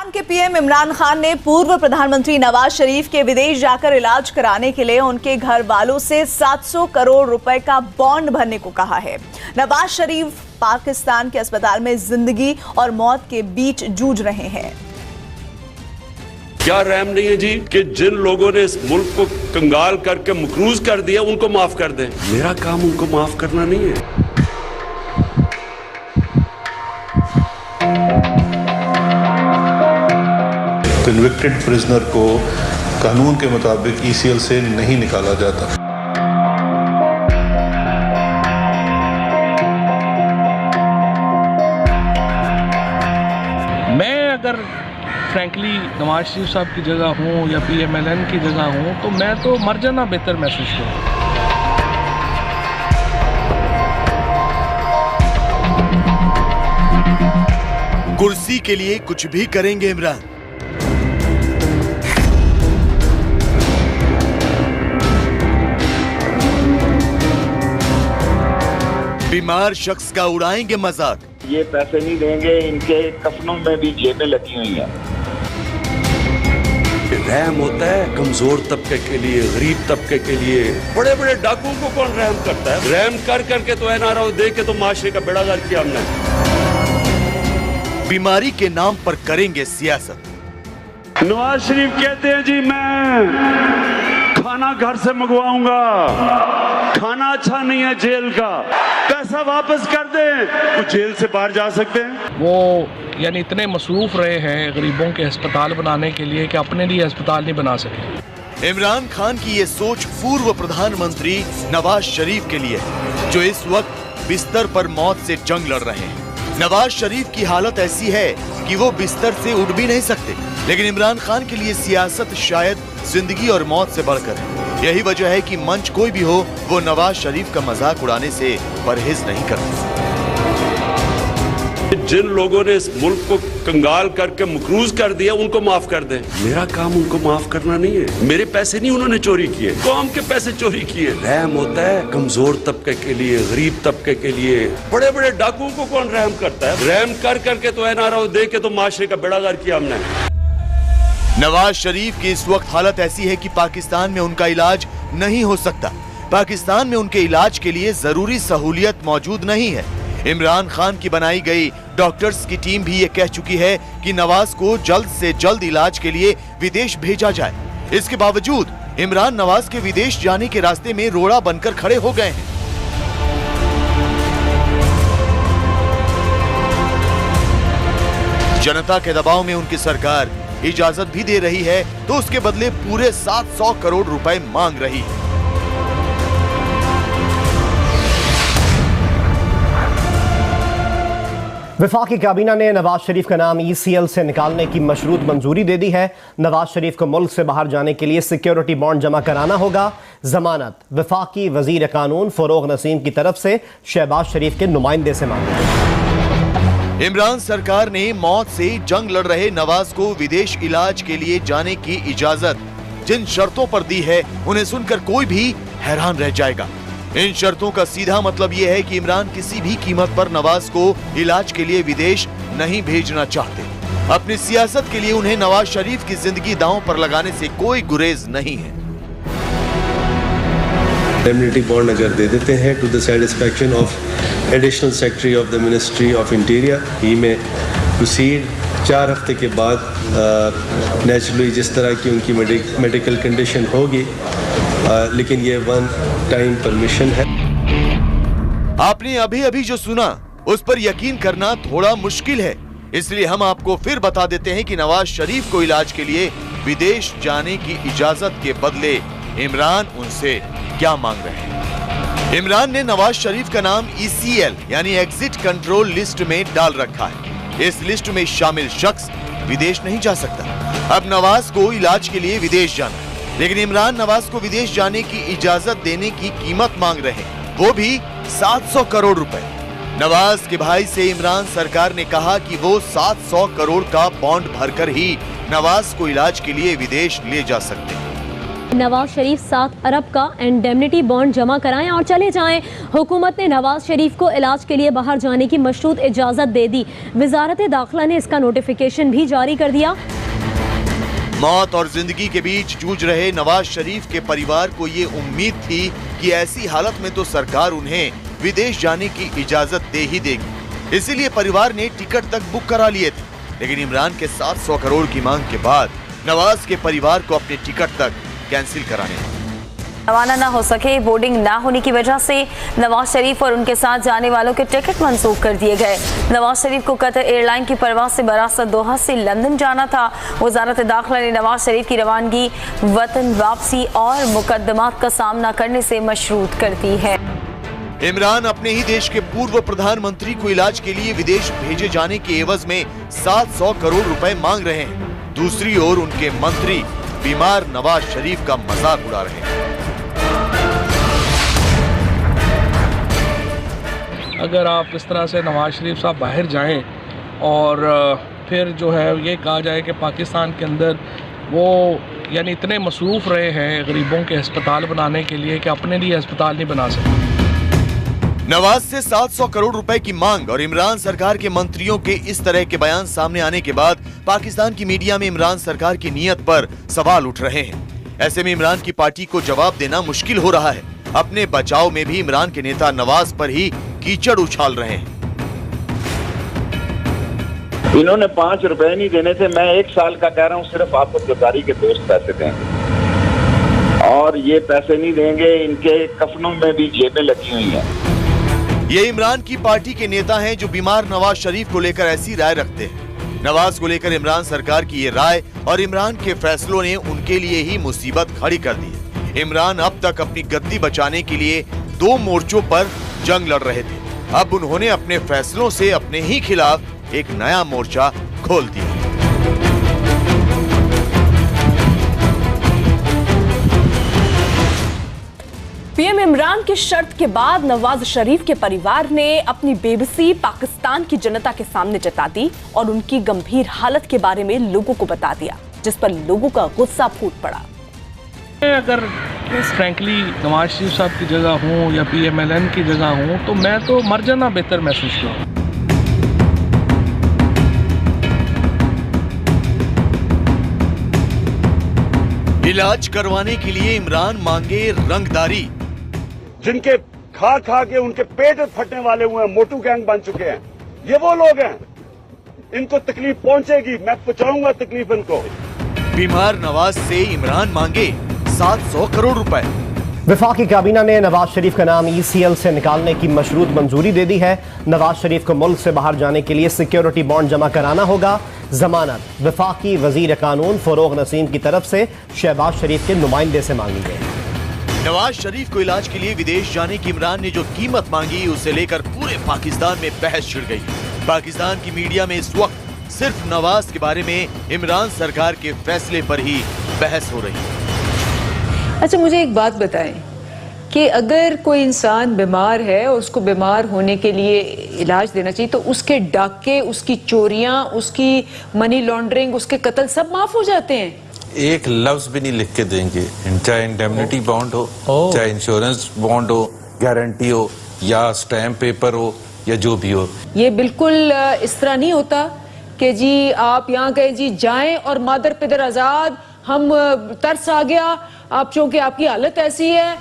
पाकिस्तान के पीएम इमरान खान ने पूर्व प्रधानमंत्री नवाज शरीफ के विदेश जाकर इलाज कराने के लिए उनके घर वालों से 700 करोड़ रुपए का बॉन्ड भरने को कहा है। नवाज शरीफ पाकिस्तान के अस्पताल में जिंदगी और मौत के बीच जूझ रहे हैं। क्या रहम नहीं है जी कि जिन लोगों ने इस मुल्क को कंगाल करके मकरूज कर दिया उनको माफ कर दें। मेरा काम उनको माफ करना नहीं है। कन्विक्टेड प्रिजनर को कानून के मुताबिक ECL से नहीं निकाला जाता। मैं अगर फ्रैंकली नवाज शरीफ साहब की जगह हूँ या PMLN की जगह हूँ तो मैं तो मर जाना बेहतर महसूस करूँ। कुर्सी के लिए कुछ भी करेंगे इमरान। बीमार शख्स का उड़ाएंगे मजाक। ये पैसे नहीं देंगे, इनके कफनों में भी जेबें लगी हुई हैं। रहम होता है कमजोर तबके के लिए, गरीब तबके के लिए। बड़े बड़े डाकुओं को कौन रहम करता है? रहम कर करके तो NRO दे के तो माशरे का बेड़ा गर्क किया हमने। बीमारी के नाम पर करेंगे सियासत। नवाज शरीफ कहते हैं जी मैं खाना घर से मंगवाऊंगा, खाना अच्छा नहीं है जेल का, पैसा वापस कर दें तो जेल से बाहर जा सकते हैं। वो यानी इतने मसरूफ रहे हैं गरीबों के अस्पताल बनाने के लिए कि अपने लिए अस्पताल नहीं बना सके। इमरान खान की ये सोच पूर्व प्रधानमंत्री नवाज शरीफ के लिए है, जो इस वक्त बिस्तर पर मौत से जंग लड़ रहे हैं। नवाज शरीफ की हालत ऐसी है कि वो बिस्तर से उठ भी नहीं सकते, लेकिन इमरान खान के लिए सियासत शायद जिंदगी और मौत से बढ़कर है। यही वजह है कि मंच कोई भी हो, वो नवाज शरीफ का मजाक उड़ाने से परहेज नहीं करते। जिन लोगों ने इस मुल्क को कंगाल करके मकरूज कर दिया उनको माफ कर दें। मेरा काम उनको माफ करना नहीं है। मेरे पैसे नहीं उन्होंने चोरी किए, कौम के पैसे चोरी किए। रहम होता है कमजोर तबके के लिए, गरीब तबके के लिए। बड़े बड़े डाकुओं को कौन रहम करता है? रहम कर करके तो NRO दे के तो माशरे का बेड़ा गर्क किया हमने। नवाज शरीफ की इस वक्त हालत ऐसी है कि पाकिस्तान में उनका इलाज नहीं हो सकता। पाकिस्तान में उनके इलाज के लिए जरूरी सहूलियत मौजूद नहीं है। इमरान खान की बनाई गई डॉक्टर्स की टीम भी ये कह चुकी है कि नवाज को जल्द से जल्द इलाज के लिए विदेश भेजा जाए। इसके बावजूद इमरान नवाज के विदेश जाने के रास्ते में रोड़ा बनकर खड़े हो गए हैं। जनता के दबाव में उनकी सरकार इजाजत भी दे रही है तो उसके बदले पूरे 700 करोड़ रुपए मांग रही है। वफाकी काबीना ने नवाज शरीफ का नाम ECL से निकालने की मशरूत मंजूरी दे दी है। नवाज शरीफ को मुल्क से बाहर जाने के लिए सिक्योरिटी बॉन्ड जमा कराना होगा। जमानत वफाकी वजीर कानून फरोग नसीम की तरफ से शहबाज शरीफ के नुमाइंदे से मांगी। इमरान सरकार ने मौत से जंग लड़ रहे नवाज को विदेश इलाज के लिए जाने की इजाजत जिन शर्तों पर दी है उन्हें सुनकर कोई भी हैरान रह जाएगा। इन शर्तों का सीधा मतलब ये है कि इमरान किसी भी कीमत पर नवाज को इलाज के लिए विदेश नहीं भेजना चाहते। अपनी सियासत के लिए उन्हें नवाज शरीफ की जिंदगी दांव पर लगाने से कोई गुरेज नहीं है। इंडेमनिटी बॉन्ड अगर दे देते हैं to the satisfaction of additional secretary of the ministry of interior, he may proceed 4 हफ्ते के बाद नेचुरली जिस तरह की उनकी मेडिकल कंडीशन होगी, लेकिन ये 1 टाइम परमिशन है। आपने अभी अभी जो सुना उस पर यकीन करना थोड़ा मुश्किल है, इसलिए हम आपको फिर बता देते हैं कि नवाज शरीफ को इलाज के लिए विदेश जाने की इजाजत के बदले इमरान उनसे क्या मांग रहे हैं। इमरान ने नवाज शरीफ का नाम ECL यानी एग्जिट कंट्रोल लिस्ट में डाल रखा है। इस लिस्ट में शामिल शख्स विदेश नहीं जा सकता। अब नवाज को इलाज के लिए विदेश जाना, लेकिन इमरान नवाज को विदेश जाने की इजाजत देने की कीमत मांग रहे हैं, वो भी 700 करोड़ रुपए। नवाज के भाई से इमरान सरकार ने कहा कि वो 700 करोड़ का बॉन्ड भरकर ही नवाज को इलाज के लिए विदेश ले जा सकते हैं। नवाज शरीफ 7 अरब का इंडेमनिटी बॉन्ड जमा कराएं और चले जाएं। हुकूमत ने नवाज शरीफ को इलाज के लिए बाहर जाने की मशरूत इजाज़त दे दी। वजारत दाखिला ने इसका नोटिफिकेशन भी जारी कर दिया। मौत और जिंदगी के बीच जूझ रहे नवाज शरीफ के परिवार को ये उम्मीद थी कि ऐसी हालत में तो सरकार उन्हें विदेश जाने की इजाजत दे ही देगी। इसीलिए परिवार ने टिकट तक बुक करा लिए थे। लेकिन इमरान के 700 करोड़ की मांग के बाद नवाज के परिवार को अपने टिकट तक कैंसिल कराने रवाना न हो सके। बोर्डिंग न होने की वजह से नवाज शरीफ और उनके साथ जाने वालों के टिकट मंसूख कर दिए गए। नवाज शरीफ को कतर एयरलाइन की परवाज से बरासत दोहा से लंदन जाना था। वजारत दाखिला ने नवाज शरीफ की रवानगी वतन वापसी और मुकदमात का सामना करने से मशरूत कर दी है। इमरान अपने ही देश के पूर्व प्रधानमंत्री को इलाज के लिए विदेश भेजे जाने के एवज में 700 करोड़ रुपए मांग रहे हैं। दूसरी ओर उनके मंत्री बीमार नवाज शरीफ का मजाक उड़ा रहे हैं। अगर आप इस तरह से नवाज शरीफ साहब बाहर जाएं और फिर जो है ये कहा जाए कि पाकिस्तान के अंदर वो यानी इतने मसरूफ़ रहे हैं गरीबों के अस्पताल बनाने के लिए कि अपने लिए अस्पताल नहीं बना सकते। नवाज से 700 करोड़ रुपए की मांग और इमरान सरकार के मंत्रियों के इस तरह के बयान सामने आने के बाद पाकिस्तान की मीडिया में इमरान सरकार की नीयत पर सवाल उठ रहे हैं। ऐसे में इमरान की पार्टी को जवाब देना मुश्किल हो रहा है। अपने बचाव में भी इमरान के नेता नवाज पर ही कीचड़ उछाल रहे हैं। इन्होंने 5 रुपए नहीं देने थे। मैं 1 साल का कह रहा हूँ, सिर्फ आपको गिरफ्तारी के दोस्त पैसे देंगे और ये पैसे नहीं देंगे। इनके कफनों में भी जेबें लगी हुई हैं। ये इमरान की पार्टी के नेता हैं जो बीमार नवाज शरीफ को लेकर ऐसी राय रखते हैं। नवाज को लेकर इमरान सरकार की ये राय और इमरान के फैसलों ने उनके लिए ही मुसीबत खड़ी कर दी है। इमरान अब तक अपनी गद्दी बचाने के लिए 2 मोर्चों पर जंग लड़ रहे थे। अब उन्होंने अपने फैसलों से अपने ही खिलाफ एक नया मोर्चा खोल दिया। पीएम इमरान की शर्त के बाद नवाज शरीफ के परिवार ने अपनी बेबसी पाकिस्तान की जनता के सामने जता दी और उनकी गंभीर हालत के बारे में लोगों को बता दिया, जिस पर लोगों का गुस्सा फूट पड़ा। अगर फ्रैंकली नवाज शरीफ साहब की जगह हूँ या PMLN की जगह हूँ तो मैं तो मर जाना बेहतर महसूस करूँ। इलाज करवाने के लिए इमरान मांगे रंगदारी। जिनके खा खा के उनके पेट फटने वाले हुए हैं, मोटू गैंग बन चुके हैं, ये वो लोग हैं। इनको तकलीफ पहुंचेगी, मैं पहुंचाऊंगा तकलीफ इनको। बीमार नवाज से इमरान मांगे 700 करोड़ रुपए। वफाकी काबीना ने नवाज शरीफ का नाम ECL से निकालने की मशरूत मंजूरी दे दी है। नवाज शरीफ को मुल्क से बाहर जाने के लिए सिक्योरिटी बॉन्ड जमा कराना होगा। जमानत वफाकी वजीर कानून फरोग नसीम की तरफ से शहबाज शरीफ के नुमाइंदे से मांगी गई। नवाज शरीफ को इलाज के लिए विदेश जाने की इमरान ने जो कीमत मांगी, उसे लेकर पूरे पाकिस्तान में बहस छिड़ गई। पाकिस्तान की मीडिया में इस वक्त सिर्फ नवाज के बारे में इमरान सरकार के फैसले पर ही बहस हो रही है। अच्छा, मुझे एक बात बताएं कि अगर कोई इंसान बीमार है और उसको बीमार होने के लिए इलाज देना चाहिए तो उसके डाके, उसकी चोरियां, उसकी मनी लॉन्ड्रिंग, उसके कत्ल सब माफ हो जाते हैं। एक लफ्ज भी नहीं लिख के देंगे, चाहे इंडेमनिटी बॉन्ड हो, चाहे इंश्योरेंस बॉन्ड हो, गारंटी हो या स्टैम्प पेपर हो या जो भी हो। ये बिल्कुल इस तरह नहीं होता कि जी आप यहाँ गए, जी जाएं और मादर पिदर आजाद, हम तरस आ गया आप, चूंकि आपकी हालत ऐसी है।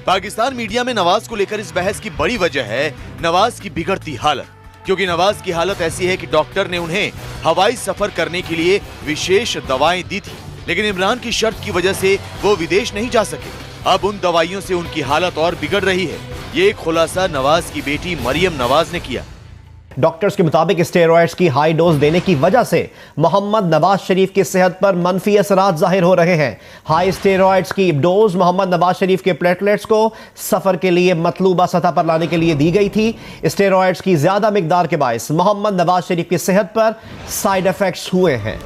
पाकिस्तान मीडिया में नवाज को लेकर इस बहस की बड़ी वजह है नवाज की बिगड़ती हालत। क्योंकि नवाज की हालत ऐसी है कि डॉक्टर ने उन्हें हवाई सफर करने के लिए विशेष दवाएं दी थी, लेकिन इमरान की शर्त की वजह से वो विदेश नहीं जा सके। अब उन दवाइयों से उनकी हालत और बिगड़ रही है। ये खुलासा नवाज की बेटी मरियम नवाज ने किया। डॉक्टर्स के मुताबिक स्टेरॉइड्स की हाई डोज देने की वजह से मोहम्मद नवाज शरीफ की सेहत पर मनफी असरात जाहिर हो रहे हैं। हाई स्टेरॉइड्स की डोज मोहम्मद नवाज शरीफ के प्लेटलेट्स को सफर के लिए मतलूबा सतह पर लाने के लिए दी गई थी। स्टेरॉइड्स की ज्यादा मिकदार के बायस मोहम्मद नवाज शरीफ की सेहत पर साइड इफेक्ट्स हुए हैं।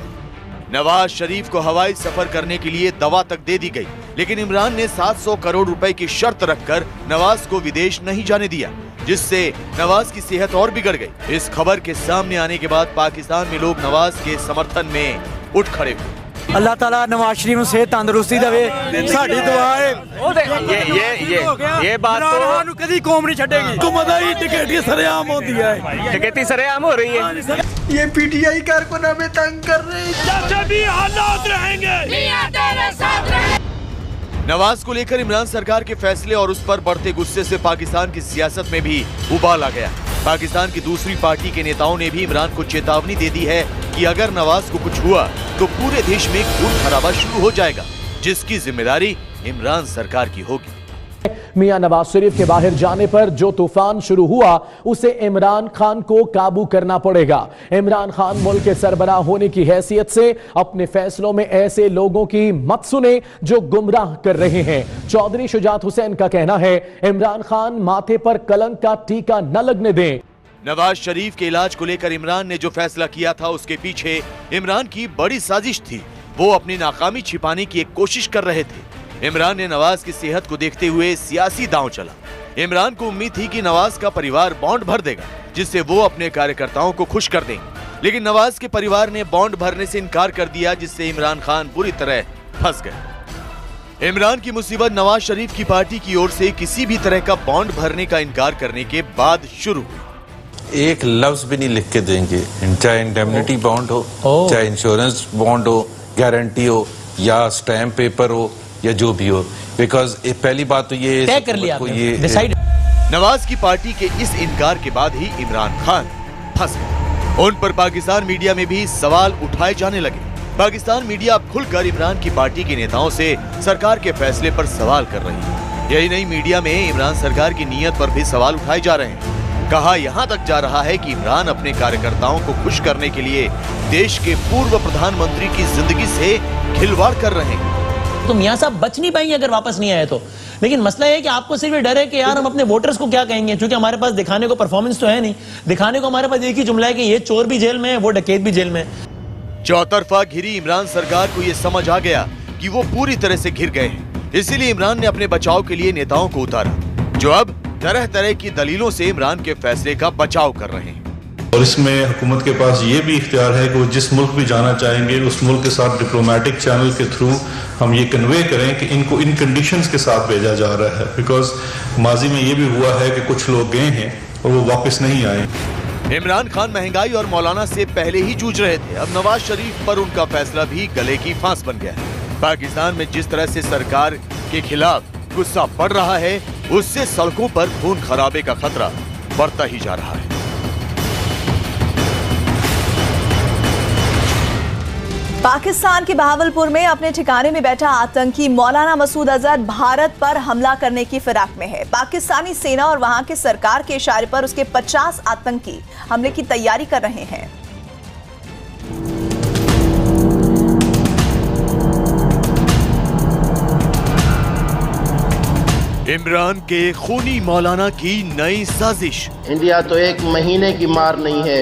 नवाज शरीफ को हवाई सफर करने के लिए दवा तक दे दी गई, लेकिन इमरान ने 700 करोड़ रुपए की शर्त रखकर नवाज को विदेश नहीं जाने दिया, जिससे नवाज की सेहत और बिगड़ गई। इस खबर के सामने आने के बाद पाकिस्तान में लोग नवाज के समर्थन में उठ खड़े हुए। अल्लाह ताला नवाज शरीफ ਨੂੰ ਸਿਹਤ ਤੰਦਰੁਸਤੀ ਦੇਵੇ ਸਾਡੀ ਦੁਆ ਹੈ ਇਹ ਬਾਤ तो कभी कौम नहीं छड़ेगी हुकूमत ही टिकटी सरेआम होती है टिकटी सरेआम हो रही है ये पीटीआई कारकुन हमें तंग कर रहे हैं जैसे भी हालात रहेंगे तेरे साथ रहेंगे। नवाज को लेकर इमरान सरकार के फैसले और उस पर बढ़ते गुस्से से पाकिस्तान की सियासत में भी उबाल आ गया। पाकिस्तान की दूसरी पार्टी के नेताओं ने भी इमरान को चेतावनी दे दी है कि अगर नवाज को कुछ हुआ तो पूरे देश में खून खराबा शुरू हो जाएगा, जिसकी जिम्मेदारी इमरान सरकार की होगी। मियां नवाज शरीफ के बाहर जाने पर जो तूफान शुरू हुआ उसे इमरान खान को काबू करना पड़ेगा। इमरान खान मुल्क के सरबराह होने की हैसियत से अपने फैसलों में ऐसे लोगों की मत सुने जो गुमराह कर रहे हैं। चौधरी शुजात हुसैन का कहना है इमरान खान माथे पर कलंक का टीका न लगने दें। नवाज शरीफ के इलाज को लेकर इमरान ने जो फैसला किया था उसके पीछे इमरान की बड़ी साजिश थी। वो अपनी नाकामी छिपाने की एक कोशिश कर रहे थे। इमरान ने नवाज की सेहत को देखते हुए सियासी दांव चला। इमरान को उम्मीद थी कि नवाज का परिवार बॉन्ड भर देगा, जिससे वो अपने कार्यकर्ताओं को खुश कर देंगे, लेकिन नवाज के परिवार ने बॉन्ड भरने से इनकार कर दिया, जिससे इमरान खान बुरी तरह फंस गए। इमरान की मुसीबत नवाज शरीफ की पार्टी की ओर से किसी भी तरह का बॉन्ड भरने का इनकार करने के बाद शुरू हुई। एक लफ्ज भी नहीं लिख के देंगे, चाहे इंडेमनिटी बॉन्ड हो, चाहे इंश्योरेंस बॉन्ड हो, गारंटी हो या स्टैम्प पेपर हो या जो भी हो, बिकॉज पहली बात तो ये तय कर लिया डिसाइड। नवाज की पार्टी के इस इनकार के बाद ही इमरान खान फंस गए। उन पर पाकिस्तान मीडिया में भी सवाल उठाए जाने लगे। पाकिस्तान मीडिया अब खुलकर इमरान की पार्टी के नेताओं से सरकार के फैसले पर सवाल कर रही है। यही नहीं, मीडिया में इमरान सरकार की नीयत पर भी सवाल उठाए जा रहे हैं। कहा यहाँ तक जा रहा है कि इमरान अपने कार्यकर्ताओं को खुश करने के लिए देश के पूर्व प्रधानमंत्री की जिंदगी से खिलवाड़ कर रहे हैं। तो मियां साहब बच नहीं पाएंगे अगर वापस नहीं आए तो, लेकिन मसला है कि आपको सिर्फ ये डर है कि यार हम अपने वोटर्स को क्या कहेंगे, क्योंकि हमारे पास दिखाने को परफॉर्मेंस तो है नहीं। दिखाने को हमारे पास एक ही जुमला है कि ये चोर भी जेल में है, वो डकैत भी जेल में है। चौतरफा घिरी इमरान सरकार को ये समझ आ गया कि वो पूरी तरह से घिर गए हैं। इसीलिए इमरान ने अपने बचाव के लिए नेताओं को उतारा, जो अब तरह तरह की दलीलों से इमरान के फैसले का बचाव कर रहे हैं। और इसमें हुकूमत के पास ये भी इख्तियार है कि वो जिस मुल्क भी जाना चाहेंगे उस मुल्क के साथ डिप्लोमेटिक चैनल के थ्रू हम ये कन्वे करें कि इनको इन कंडीशंस के साथ भेजा जा रहा है, बिकॉज माजी में ये भी हुआ है कि कुछ लोग गए हैं और वो वापस नहीं आए। इमरान खान महंगाई और मौलाना से पहले ही जूझ रहे थे, अब नवाज शरीफ पर उनका फैसला भी गले की फांस बन गया है। पाकिस्तान में जिस तरह से सरकार के खिलाफ गुस्सा बढ़ रहा है, उससे सड़कों पर खून खराबे का खतरा बढ़ता ही जा रहा है। पाकिस्तान के बहावलपुर में अपने ठिकाने में बैठा आतंकी मौलाना मसूद अजहर भारत पर हमला करने की फिराक में है। पाकिस्तानी सेना और वहां के सरकार के इशारे पर उसके 50 आतंकी हमले की तैयारी कर रहे हैं। इमरान के खूनी मौलाना की नई साजिश। इंडिया तो एक महीने की मार नहीं है,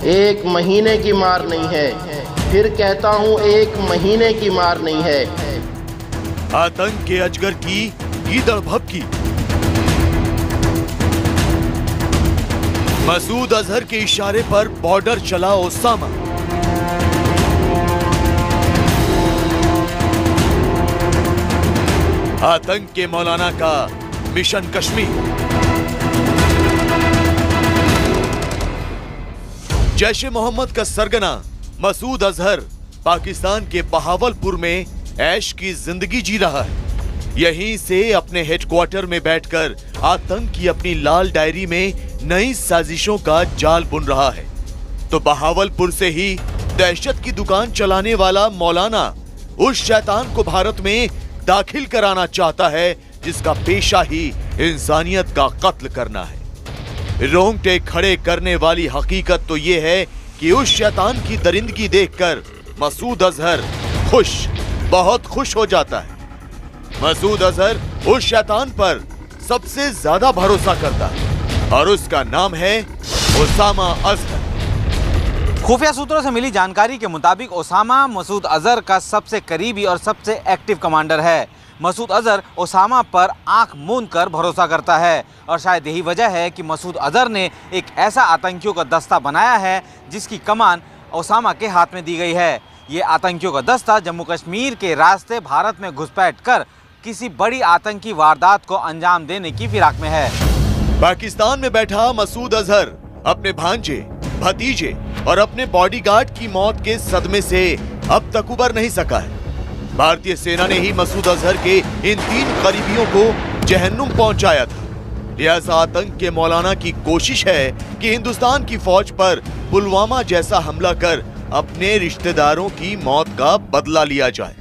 एक महीने की मार नहीं है, फिर कहता हूं एक महीने की मार नहीं है। आतंक के अजगर की गीदड़ भभकी। मसूद अजहर के इशारे पर बॉर्डर चला ओसामा। आतंक के मौलाना का मिशन कश्मीर। जैश-ए मोहम्मद का सरगना मसूद अजहर पाकिस्तान के बहावलपुर में ऐश की जिंदगी जी रहा है। यहीं से अपने हेडक्वार्टर में बैठकर आतंक की अपनी लाल डायरी में नई साजिशों का जाल बुन रहा है। तो बहावलपुर से ही दहशत की दुकान चलाने वाला मौलाना उस शैतान को भारत में दाखिल कराना चाहता है जिसका पेशा ही इंसानियत का कत्ल करना है। रोंगटे खड़े करने वाली हकीकत तो ये है कि उस शैतान की दरिंदगी देखकर मसूद अजहर खुश, बहुत खुश हो जाता है। मसूद अजहर उस शैतान पर सबसे ज्यादा भरोसा करता है और उसका नाम है ओसामा अजहर। खुफिया सूत्रों से मिली जानकारी के मुताबिक ओसामा मसूद अजहर का सबसे करीबी और सबसे एक्टिव कमांडर है। मसूद अजहर ओसामा पर आंख मूंद कर भरोसा करता है और शायद यही वजह है कि मसूद अजहर ने एक ऐसा आतंकियों का दस्ता बनाया है जिसकी कमान ओसामा के हाथ में दी गई है। ये आतंकियों का दस्ता जम्मू कश्मीर के रास्ते भारत में घुसपैठ कर किसी बड़ी आतंकी वारदात को अंजाम देने की फिराक में है। पाकिस्तान में बैठा मसूद अजहर अपने भांजे, भतीजे और अपने बॉडीगार्ड की मौत के सदमे से अब तक उबर नहीं सका है। भारतीय सेना ने ही मसूद अजहर के इन 3 करीबियों को जहन्नुम पहुंचाया था। लिहाजा आतंक के मौलाना की कोशिश है कि हिंदुस्तान की फौज पर पुलवामा जैसा हमला कर अपने रिश्तेदारों की मौत का बदला लिया जाए।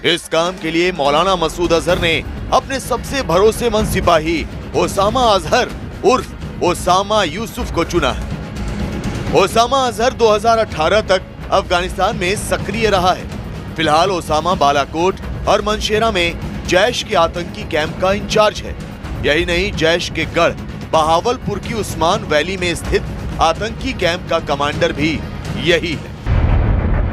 इस काम के लिए मौलाना मसूद अजहर ने अपने सबसे भरोसेमंद सिपाही ओसामा अजहर उर्फ ओसामा यूसुफ को चुना है। ओसामा अजहर 2018 तक अफगानिस्तान में सक्रिय रहा है। फिलहाल ओसामा बालाकोट और मनशेरा में जैश के आतंकी कैंप का इंचार्ज है। यही नहीं, जैश के गढ़ बहावलपुर की उस्मान वैली में स्थित आतंकी कैंप का कमांडर भी यही है।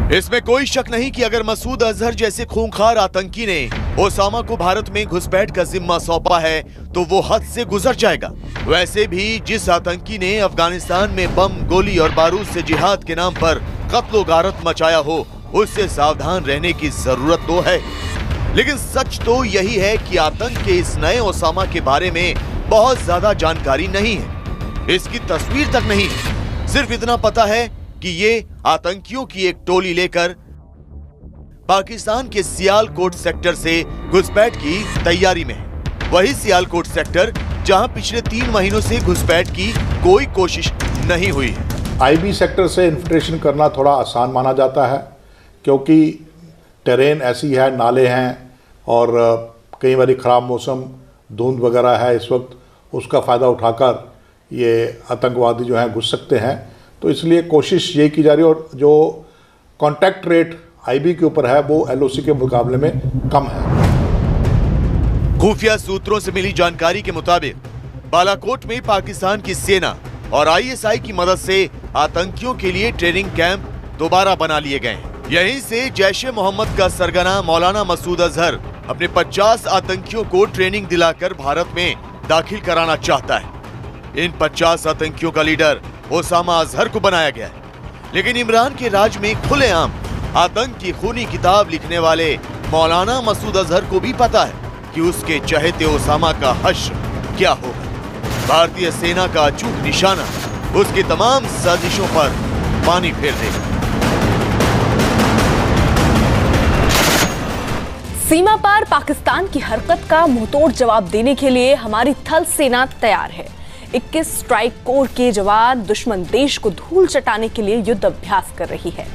इसमें कोई शक नहीं कि अगर मसूद अजहर जैसे खूंखार आतंकी ने ओसामा को भारत में घुसपैठ का जिम्मा सौंपा है तो वो हद से गुजर जाएगा। वैसे भी जिस आतंकी ने अफगानिस्तान में बम, गोली और बारूद से जिहाद के नाम पर कत्लो गारत मचाया हो, उससे सावधान रहने की जरूरत तो है। लेकिन सच तो यही है कि आतंक के इस नए ओसामा के बारे में बहुत ज्यादा जानकारी नहीं है। इसकी तस्वीर तक नहीं है। सिर्फ इतना पता है कि ये आतंकियों की एक टोली लेकर पाकिस्तान के सियालकोट सेक्टर से घुसपैठ की तैयारी में है। वही सियालकोट सेक्टर जहां पिछले 3 महीनों से घुसपैठ की कोई कोशिश नहीं हुई है। आईबी सेक्टर से इन्फिल्ट्रेशन करना थोड़ा आसान माना जाता है क्योंकि टेरेन ऐसी है, नाले हैं और कई बार खराब मौसम, धुंध वगैरह है इस वक्त, उसका फ़ायदा उठाकर ये आतंकवादी जो हैं घुस सकते हैं। तो इसलिए कोशिश ये की जा रही है और जो कॉन्टैक्ट रेट आईबी के ऊपर है वो एलओसी के मुकाबले में कम है। खुफिया सूत्रों से मिली जानकारी के मुताबिक बालाकोट में पाकिस्तान की सेना और आईएसआई की मदद से आतंकियों के लिए ट्रेनिंग कैंप दोबारा बना लिए गए हैं। यहीं से जैश-ए मोहम्मद का सरगना मौलाना मसूद अजहर अपने 50 आतंकियों को ट्रेनिंग दिलाकर भारत में दाखिल कराना चाहता है। इन 50 आतंकियों का लीडर ओसामा अजहर को बनाया गया है। लेकिन इमरान के राज में खुलेआम आतंक की खूनी किताब लिखने वाले मौलाना मसूद अजहर को भी पता है कि उसके चहेते ओसामा का हश्र क्या होगा। भारतीय सेना का अचूक निशाना उसकी तमाम साजिशों पर पानी फेर देगा। सीमा पार पाकिस्तान की हरकत का मुंहतोड़ जवाब देने के लिए हमारी थल सेना तैयार है। 21 स्ट्राइक कोर के जवान दुश्मन देश को धूल चटाने के लिए युद्ध अभ्यास कर रही है।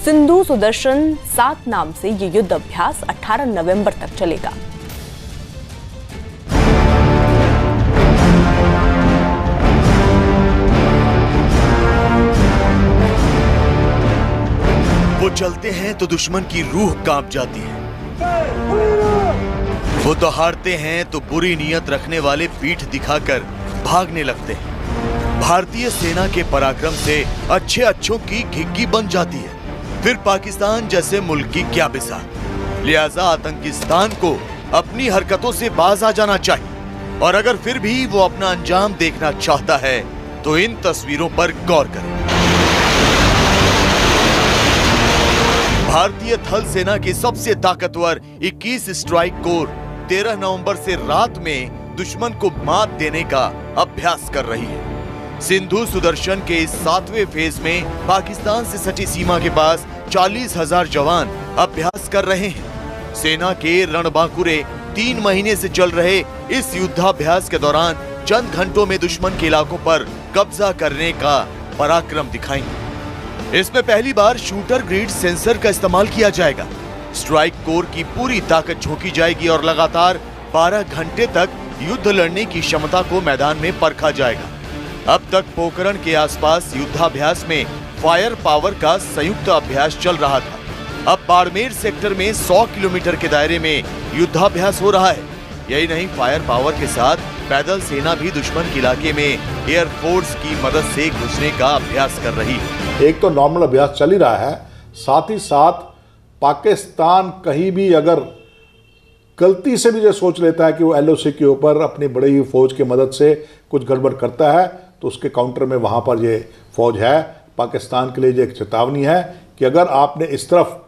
सिंधु सुदर्शन 7 नाम से ये युद्ध अभ्यास 18 नवंबर तक चलेगा। वो चलते हैं तो दुश्मन की रूह कांप जाती है। वो तो हारते हैं तो बुरी नीयत रखने वाले पीठ दिखाकर भागने लगते हैं। भारतीय सेना के पराक्रम से अच्छे अच्छों की घिग्गी बन जाती है। फिर पाकिस्तान जैसे मुल्क की क्या बिसात। लिहाजा आतंकिस्तान को अपनी हरकतों से बाज आ जाना चाहिए और अगर फिर भी वो अपना अंजाम देखना चाहता है तो इन तस्वीरों पर गौर करें। भारतीय थल सेना की सबसे ताकतवर 21 स्ट्राइक कोर 13 नवंबर से रात में दुश्मन को मात देने का अभ्यास कर रही है। सिंधु सुदर्शन के इस 7वें फेज में पाकिस्तान से सटी सीमा के पास 40,000 जवान अभ्यास कर रहे हैं। सेना के रणबांकुरे 3 महीने से चल रहे इस युद्धाभ्यास के दौरान चंद घंटों में दुश्मन के इलाकों पर कब्जा करने का पराक्रम दिखाएंगे। इसमें पहली बार शूटर ग्रिड सेंसर का इस्तेमाल किया जाएगा। स्ट्राइक कोर की पूरी ताकत झोंकी जाएगी और लगातार 12 घंटे तक युद्ध लड़ने की क्षमता को मैदान में परखा जाएगा। अब तक पोखरण के आसपास युद्धाभ्यास में फायर पावर का संयुक्त अभ्यास चल रहा था। अब बाड़मेर सेक्टर में 100 किलोमीटर के दायरे में युद्धाभ्यास हो रहा है। यही नहीं, फायर पावर के साथ पैदल सेना भी दुश्मन के इलाके में एयरफोर्स की मदद से घुसने का अभ्यास कर रही है। एक तो नॉर्मल अभ्यास चल ही रहा है, साथ ही साथ पाकिस्तान कहीं भी अगर गलती से भी जो सोच लेता है कि वो एलओसी के ऊपर अपनी बड़ी हुई फौज की मदद से कुछ गड़बड़ करता है तो उसके काउंटर में वहाँ पर ये फौज है। पाकिस्तान के लिए ये एक चेतावनी है कि अगर आपने इस तरफ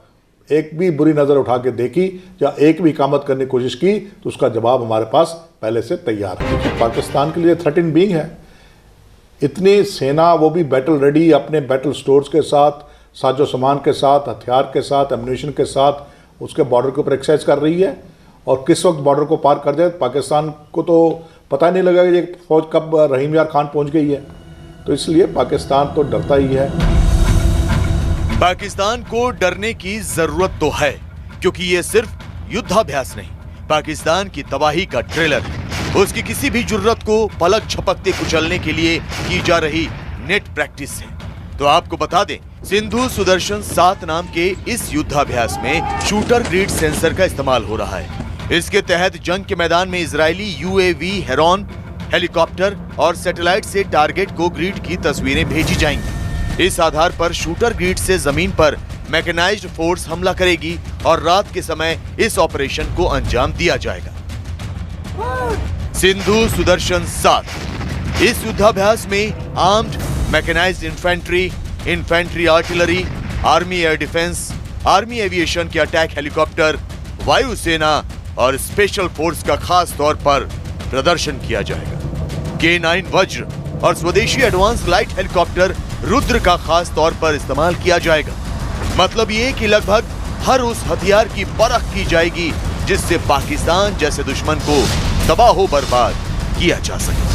एक भी बुरी नज़र उठा के देखी या एक भी इकामत करने की कोशिश की तो उसका जवाब हमारे पास पहले से तैयार है। पाकिस्तान के लिए थ्रेटन बीइंग है, इतनी सेना, वो भी बैटल रेडी, अपने बैटल स्टोर्स के साथ, साजो सामान के साथ, हथियार के साथ, एम्युनिशन के साथ उसके बॉर्डर के ऊपर एक्सरसाइज कर रही है। और किस वक्त बॉर्डर को पार कर जाए पाकिस्तान को तो पता नहीं लगा कि ये फौज कब रहीम यार खान पहुंच गई है। तो इसलिए पाकिस्तान तो डरता ही है। पाकिस्तान को डरने की जरूरत तो है, क्योंकि ये सिर्फ युद्धाभ्यास नहीं, पाकिस्तान की तबाही का ट्रेलर है। उसकी किसी भी जुर्रत को पलक झपकते कुचलने के लिए की जा रही नेट प्रैक्टिस है। तो आपको बता दें, सिंधु सुदर्शन 7 नाम के इस युद्धाभ्यास में शूटर ग्रिड सेंसर का इस्तेमाल हो रहा है। इसके तहत जंग के मैदान में इजरायली UAV हेरॉन हेलीकॉप्टर और सैटेलाइट से टारगेट को ग्रिड की तस्वीरें भेजी जाएंगी। इस आधार पर शूटर ग्रिड से जमीन पर मैकेनाइज्ड फोर्स हमला करेगी और रात के समय इस ऑपरेशन को अंजाम दिया जाएगा। सिंधु सुदर्शन 7 इस युद्धाभ्यास में armed mechanised infantry artillery, army air defence, army aviation के अटैक हेलीकॉप्टर, वायुसेना और स्पेशल फोर्स का खास तौर पर प्रदर्शन किया जाएगा। K9 वज्र और स्वदेशी एडवांस लाइट हेलीकॉप्टर रुद्र का खास तौर पर इस्तेमाल किया जाएगा। मतलब ये कि लगभग हर उस हथियार की परख की जाएगी जिससे पाकिस्तान जैसे दुश्मन को तबाह बर्बाद किया जा सके।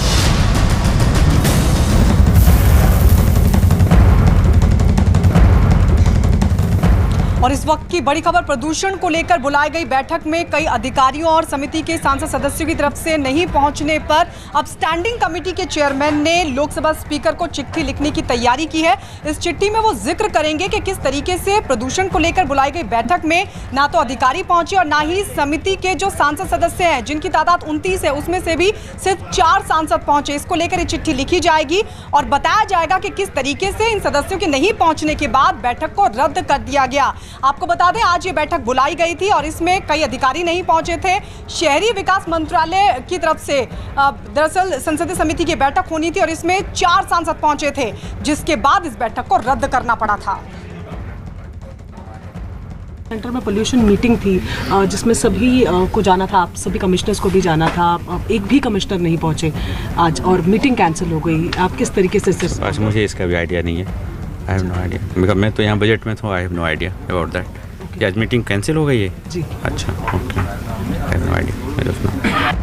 और इस वक्त की बड़ी खबर, प्रदूषण को लेकर बुलाई गई बैठक में कई अधिकारियों और समिति के सांसद सदस्यों की तरफ से नहीं पहुंचने पर अब स्टैंडिंग कमेटी के चेयरमैन ने लोकसभा स्पीकर को चिट्ठी लिखने की तैयारी की है। इस चिट्ठी में वो जिक्र करेंगे कि किस तरीके से प्रदूषण को लेकर बुलाई गई बैठक में ना तो अधिकारी पहुंचे और ना ही समिति के जो सांसद सदस्य हैं, जिनकी तादाद 29 है, उसमें से भी सिर्फ 4 सांसद पहुंचे। इसको लेकर ये चिट्ठी लिखी जाएगी और बताया जाएगा कि किस तरीके से इन सदस्यों के नहीं पहुंचने के बाद बैठक को रद्द कर दिया गया। आपको बता दें, आज ये बैठक बुलाई गई थी और इसमें कई अधिकारी नहीं पहुंचे थे। शहरी विकास मंत्रालय की तरफ से दरअसल संसदीय समिति की बैठक होनी थी और इसमें 4 सांसद पहुंचे थे, जिसके बाद इस बैठक को रद्द करना पड़ा था। सेंटर में पोल्यूशन मीटिंग थी जिसमें सभी को जाना था, आप सभी कमिश्नर्स को भी जाना था, एक भी कमिश्नर नहीं पहुंचे आज और मीटिंग कैंसिल हो गई। आप किस तरीके से? आज मुझे इसका भी आइडिया नहीं है। I have no idea, because मैं तो यहाँ बजट में था। I have no idea about that. आज मीटिंग कैंसिल हो गई है जी। अच्छा, okay, I have no idea.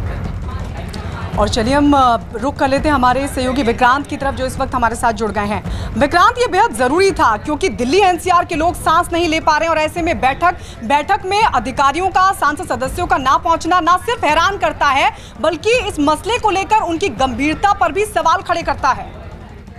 और चलिए हम रुक कर लेते हैं हमारे सहयोगी विक्रांत की तरफ, जो इस वक्त हमारे साथ जुड़ गए हैं। विक्रांत, ये बेहद जरूरी था क्योंकि दिल्ली NCR के लोग सांस नहीं ले पा रहे हैं और ऐसे में बैठक में अधिकारियों का, सांसद सदस्यों का ना पहुंचना ना सिर्फ हैरान करता है बल्कि इस मसले को लेकर उनकी गंभीरता पर भी सवाल खड़े करता है।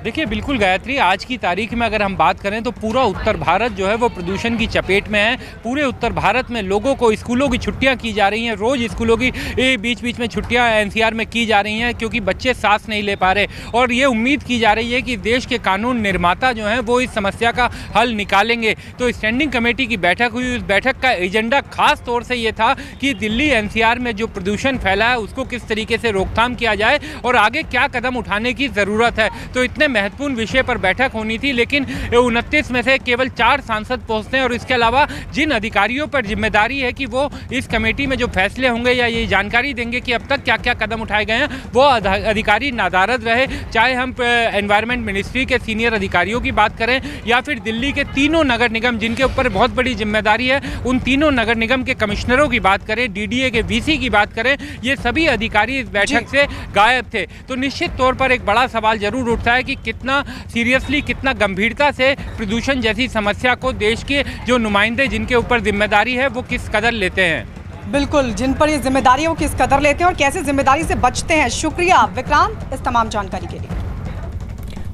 देखिए, बिल्कुल गायत्री, आज की तारीख में अगर हम बात करें तो पूरा उत्तर भारत जो है वो प्रदूषण की चपेट में है। पूरे उत्तर भारत में लोगों को स्कूलों की छुट्टियां की जा रही हैं, रोज़ स्कूलों की बीच बीच में छुट्टियां NCR में की जा रही हैं क्योंकि बच्चे सांस नहीं ले पा रहे। और ये उम्मीद की जा रही है कि देश के कानून निर्माता जो हैं वो इस समस्या का हल निकालेंगे। तो स्टैंडिंग कमेटी की बैठक हुई, उस बैठक का एजेंडा खास तौर से ये था कि दिल्ली NCR में जो प्रदूषण फैला है उसको किस तरीके से रोकथाम किया जाए और आगे क्या कदम उठाने की ज़रूरत है। तो इतने महत्वपूर्ण विषय पर बैठक होनी थी, लेकिन 29 में से केवल 4 सांसद पहुंचते हैं और इसके अलावा जिन अधिकारियों पर जिम्मेदारी है कि वो इस कमेटी में जो फैसले होंगे या ये जानकारी देंगे कि अब तक क्या क्या कदम उठाए गए हैं, वो अधिकारी नादारद रहे। चाहे हम एनवायरमेंट मिनिस्ट्री के सीनियर अधिकारियों की बात करें या फिर दिल्ली के तीनों नगर निगम जिनके ऊपर बहुत बड़ी जिम्मेदारी है, उन तीनों नगर निगम के कमिश्नरों की बात करें, DDA के VC की बात करें, ये सभी अधिकारी इस बैठक से गायब थे। तो निश्चित तौर पर एक बड़ा सवाल जरूर उठता है कि कितना सीरियसली, कितना गंभीरता से प्रदूषण जैसी समस्या को देश के जो नुमाइंदे जिनके ऊपर जिम्मेदारी है वो किस कदर लेते हैं। बिल्कुल, जिन पर ये जिम्मेदारी है वो किस कदर लेते हैं और कैसे जिम्मेदारी से बचते हैं। शुक्रिया विक्रांत इस तमाम जानकारी के लिए।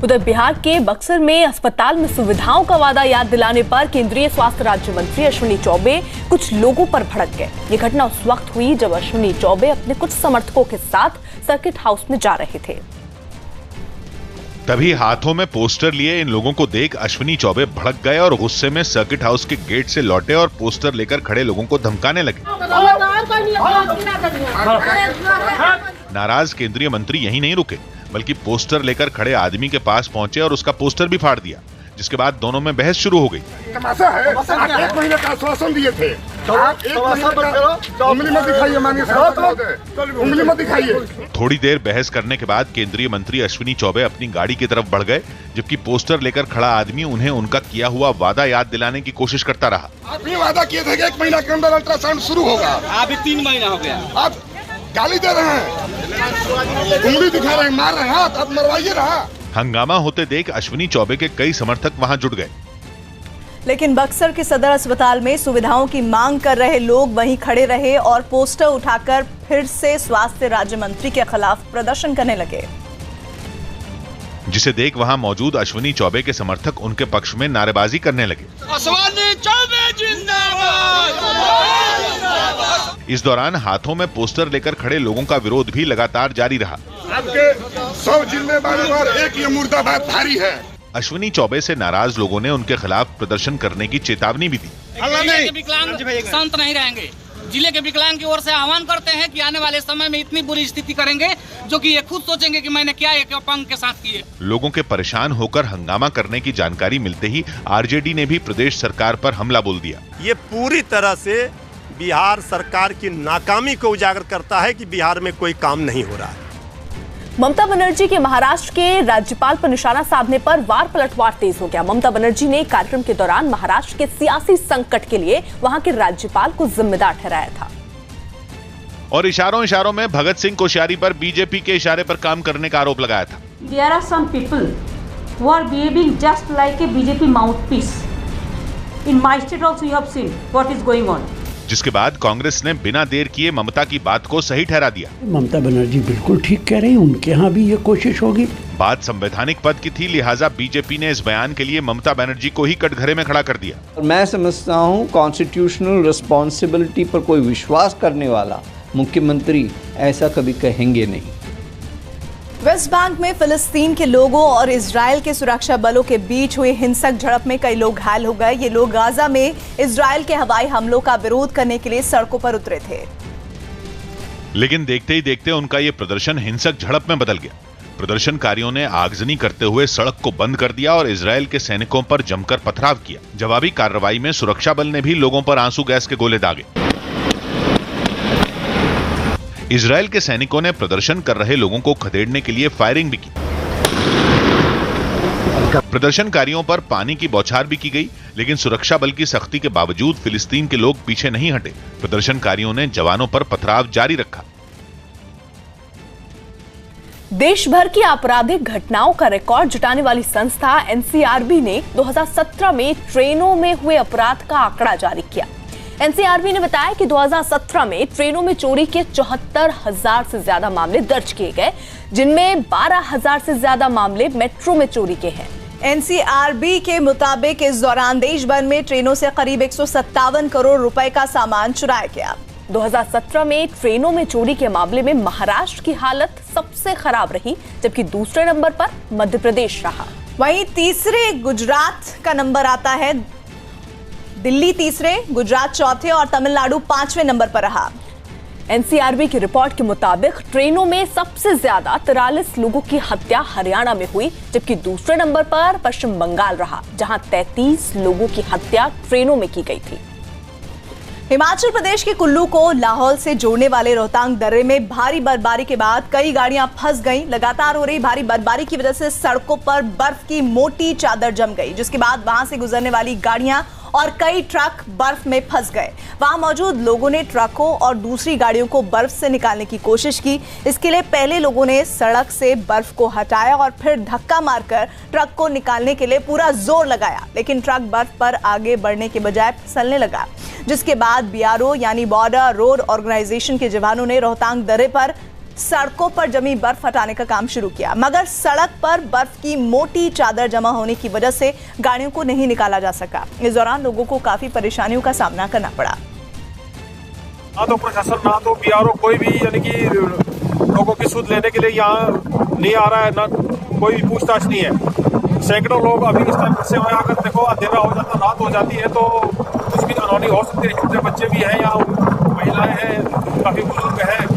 उधर बिहार के बक्सर में अस्पताल में सुविधाओं का वादा याद दिलाने पर केंद्रीय स्वास्थ्य राज्य मंत्री अश्विनी चौबे कुछ लोगों पर भड़क गए। ये घटना उस वक्त हुई जब अश्विनी चौबे अपने कुछ समर्थकों के साथ सर्किट हाउस में जा रहे थे। तभी हाथों में पोस्टर लिए इन लोगों को देख अश्विनी चौबे भड़क गए और गुस्से में सर्किट हाउस के गेट से लौटे और पोस्टर लेकर खड़े लोगों को धमकाने लगे। नाराज केंद्रीय मंत्री यहीं नहीं रुके, बल्कि पोस्टर लेकर खड़े आदमी के पास पहुंचे और उसका पोस्टर भी फाड़ दिया। जिसके बाद दोनों में बहस शुरू हो गई। तमाशा है, आप 1 महीने का आश्वासन दिए थे, आप 1 महीने का उंगली मत दिखाइए, माननीय सांसद उंगली मत दिखाइए। थोड़ी देर बहस करने के बाद केंद्रीय मंत्री अश्विनी चौबे अपनी गाड़ी की तरफ बढ़ गए, जबकि पोस्टर लेकर खड़ा आदमी उन्हें उनका किया हुआ वादा याद दिलाने की कोशिश करता रहा। आप भी वादा किए थे कि 1 महीना के अंदर अल्ट्रासाउंड शुरू होगा, अभी 3 महीना हो गया। आप गाली दे रहे हैं, उंगली दिखा रहे हैं, मार रहे हैं, आप मरवाइए रहा। हंगामा होते देख अश्विनी चौबे के कई समर्थक वहां जुट गए, लेकिन बक्सर के सदर अस्पताल में सुविधाओं की मांग कर रहे लोग वहीं खड़े रहे और पोस्टर उठाकर फिर से स्वास्थ्य राज्य मंत्री के खिलाफ प्रदर्शन करने लगे, जिसे देख वहां मौजूद अश्विनी चौबे के समर्थक उनके पक्ष में नारेबाजी करने लगे। अश्विनी चौबे जिंदाबाद। इस दौरान हाथों में पोस्टर लेकर खड़े लोगों का विरोध भी लगातार जारी रहा। आपके 100 जिम्मेदारी और एक ये मुर्दाबाद भारी है। अश्विनी चौबे से नाराज लोगों ने उनके खिलाफ प्रदर्शन करने की चेतावनी भी दी। विकलांग शांत नहीं रहेंगे। जिले के विकलांग की ओर से आह्वान करते हैं कि आने वाले समय में इतनी बुरी स्थिति करेंगे जो कि ये खुद सोचेंगे कि मैंने क्या एक अपंग के साथ किए। लोगों के परेशान होकर हंगामा करने की जानकारी मिलते ही आरजेडी ने भी प्रदेश सरकार पर हमला बोल दिया। ये पूरी तरह से बिहार सरकार की नाकामी को उजागर करता है कि बिहार में कोई काम नहीं हो रहा है। ममता बनर्जी के महाराष्ट्र के राज्यपाल पर निशाना साधने पर वार पलटवार तेज हो गया। ममता बनर्जी ने कार्यक्रम के दौरान महाराष्ट्र के सियासी संकट के लिए वहां के राज्यपाल को जिम्मेदार ठहराया था और इशारों इशारों में भगत सिंह कोश्यारी पर बीजेपी के इशारे पर काम करने का आरोप लगाया था। There are some people who are behaving just like a BJP mouthpiece. In my state also you have seen what is going on. जिसके बाद कांग्रेस ने बिना देर किए ममता की बात को सही ठहरा दिया। ममता बनर्जी बिल्कुल ठीक कह रही, उनके यहाँ भी ये कोशिश होगी। बात संवैधानिक पद की थी, लिहाजा बीजेपी ने इस बयान के लिए ममता बनर्जी को ही कटघरे में खड़ा कर दिया। मैं समझता हूँ कॉन्स्टिट्यूशनल रिस्पॉन्सिबिलिटी पर कोई विश्वास करने वाला मुख्यमंत्री ऐसा कभी कहेंगे नहीं। वेस्ट बैंक में फिलिस्तीन के लोगों और इजराइल के सुरक्षा बलों के बीच हुई हिंसक झड़प में कई लोग घायल हो गए। ये लोग गाजा में इजराइल के हवाई हमलों का विरोध करने के लिए सड़कों पर उतरे थे, लेकिन देखते ही देखते उनका ये प्रदर्शन हिंसक झड़प में बदल गया। प्रदर्शनकारियों ने आगजनी करते हुए सड़क को बंद कर दिया और इजराइल के सैनिकों पर जमकर पथराव किया। जवाबी कार्रवाई में सुरक्षा बल ने भी लोगों पर आंसू गैस के गोले दागे। इजराइल के सैनिकों ने प्रदर्शन कर रहे लोगों को खदेड़ने के लिए फायरिंग भी की। प्रदर्शनकारियों पर पानी की बौछार भी की गई, लेकिन सुरक्षा बल की सख्ती के बावजूद फिलिस्तीन के लोग पीछे नहीं हटे। प्रदर्शनकारियों ने जवानों पर पथराव जारी रखा। देश भर की आपराधिक घटनाओं का रिकॉर्ड जुटाने वाली संस्था एनसीआरबी ने 2017 में ट्रेनों में हुए अपराध का आंकड़ा जारी किया। एनसीआरबी ने बताया कि 2017 में ट्रेनों में चोरी के 74,000 से ज्यादा मामले दर्ज किए गए, जिनमें 12,000 से ज्यादा मामले मेट्रो में चोरी के हैं। एनसीआरबी के मुताबिक इस दौरान देश भर में ट्रेनों से करीब 157 करोड़ रुपए का सामान चुराया गया। 2017 में ट्रेनों में चोरी के मामले में महाराष्ट्र की हालत सबसे खराब रही, जबकि दूसरे नंबर पर मध्य प्रदेश रहा। वहीं तीसरे गुजरात का नंबर आता है। दिल्ली तीसरे, गुजरात चौथे और तमिलनाडु 5वें नंबर पर रहा। एनसीआरबी की रिपोर्ट के मुताबिक ट्रेनों में सबसे ज्यादा 43 लोगों की हत्या हरियाणा में हुई, जबकि दूसरे नंबर पर पश्चिम बंगाल रहा, जहां 33 लोगों की हत्या ट्रेनों में की गई थी। हिमाचल प्रदेश के कुल्लू को लाहौल से जोड़ने वाले रोहतांग दर्रे में भारी बर्फबारी के बाद कई गाड़ियां फंस गईं। लगातार हो रही भारी बर्फबारी की वजह से सड़कों पर बर्फ की मोटी चादर जम गई, जिसके बाद वहां से गुजरने वाली गाड़ियां और कई ट्रक बर्फ में फंस गए। वहां मौजूद लोगों ने ट्रकों और दूसरी गाड़ियों को बर्फ से निकालने की कोशिश की। इसके लिए पहले लोगों ने सड़क से बर्फ को हटाया और फिर धक्का मारकर ट्रक को निकालने के लिए पूरा जोर लगाया, लेकिन ट्रक बर्फ पर आगे बढ़ने के बजाय फिसलने लगा, जिसके बाद बीआरओ यानी बॉर्डर रोड ऑर्गेनाइजेशन के जवानों ने रोहतांग दर्रे पर सड़कों पर जमी बर्फ हटाने का काम शुरू किया, मगर सड़क पर बर्फ की मोटी चादर जमा होने की वजह से गाड़ियों को नहीं निकाला जा सका। इस दौरान लोगों को काफी परेशानियों का सामना करना पड़ा। ना तो प्रशासन ना तो बीआरओ कोई भी यानी कि लोगों की सुध लेने के लिए यहाँ नहीं आ रहा है, ना कोई भी पूछताछ नहीं है। सैकड़ों लोग अभी इस टाइम फंसे हुए, अगर देखो अंधेरा हो जाता, रात हो जाती है तो कुछ भी अनहोनी हो सकती है। छोटे बच्चे भी हैं, यहाँ महिलाएं हैं, काफी बुजुर्ग हैं।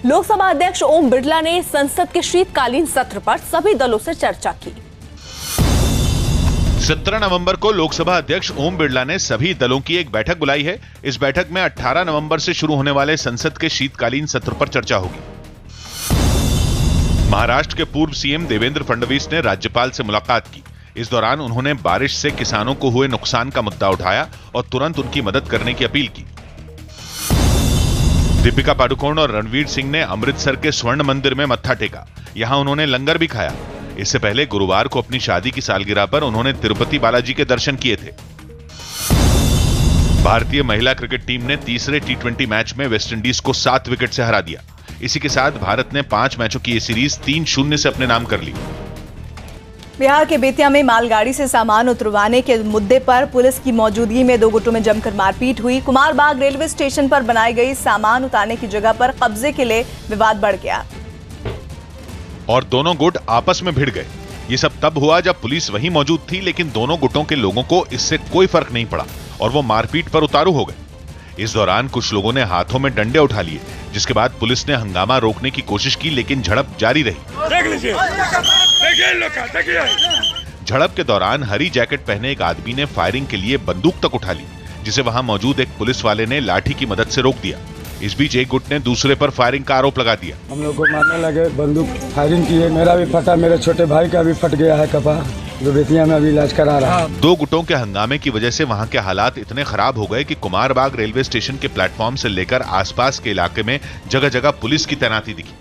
लोकसभा अध्यक्ष ओम बिरला ने संसद के शीतकालीन सत्र पर सभी दलों से चर्चा की। 17 नवंबर को लोकसभा अध्यक्ष ओम बिरला ने सभी दलों की एक बैठक बुलाई है। इस बैठक में 18 नवंबर से शुरू होने वाले संसद के शीतकालीन सत्र पर चर्चा होगी। महाराष्ट्र के पूर्व सीएम देवेंद्र फडणवीस ने राज्यपाल से मुलाकात की। इस दौरान उन्होंने बारिश से किसानों को हुए नुकसान का मुद्दा उठाया और तुरंत उनकी मदद करने की अपील की। दीपिका पादुकोण और रणवीर सिंह ने अमृतसर के स्वर्ण मंदिर में मत्था टेका। यहां उन्होंने लंगर भी खाया। इससे पहले गुरुवार को अपनी शादी की सालगिरह पर उन्होंने तिरुपति बालाजी के दर्शन किए थे। भारतीय महिला क्रिकेट टीम ने तीसरे टी20 मैच में वेस्टइंडीज को 7 विकेट से हरा दिया। इसी के साथ भारत ने 5 मैचों की ये सीरीज 3-0 से अपने नाम कर ली। बिहार के बेतिया में मालगाड़ी से सामान उतरवाने के मुद्दे पर पुलिस की मौजूदगी में 2 गुटों में जमकर मारपीट हुई। कुमारबाग रेलवे स्टेशन पर बनाई गई सामान उतारने की जगह पर कब्जे के लिए विवाद बढ़ गया और दोनों गुट आपस में भिड़ गए। ये सब तब हुआ जब पुलिस वहीं मौजूद थी, लेकिन दोनों गुटों के लोगों को इससे कोई फर्क नहीं पड़ा और वो मारपीट पर उतारू हो गए। इस दौरान कुछ लोगों ने हाथों में डंडे उठा लिए, जिसके बाद पुलिस ने हंगामा रोकने की कोशिश की, लेकिन झड़प जारी रही। झड़प के दौरान हरी जैकेट पहने एक आदमी ने फायरिंग के लिए बंदूक तक उठा ली, जिसे वहां मौजूद एक पुलिस वाले ने लाठी की मदद से रोक दिया। इस बीच एक गुट ने दूसरे पर फायरिंग का आरोप लगा दिया। हम लोग को मारने लगे, बंदूक फायरिंग की है। मेरा भी फटा, मेरे छोटे भाई का भी फट गया है कपा, जो बेतिया में अभी इलाज करा रहा है। 2 गुटों के हंगामे की वजह से वहां के हालात इतने खराब हो गए कि कुमारबाग रेलवे स्टेशन के प्लेटफॉर्म से लेकर आसपास के इलाके में जगह जगह पुलिस की तैनाती दिखी।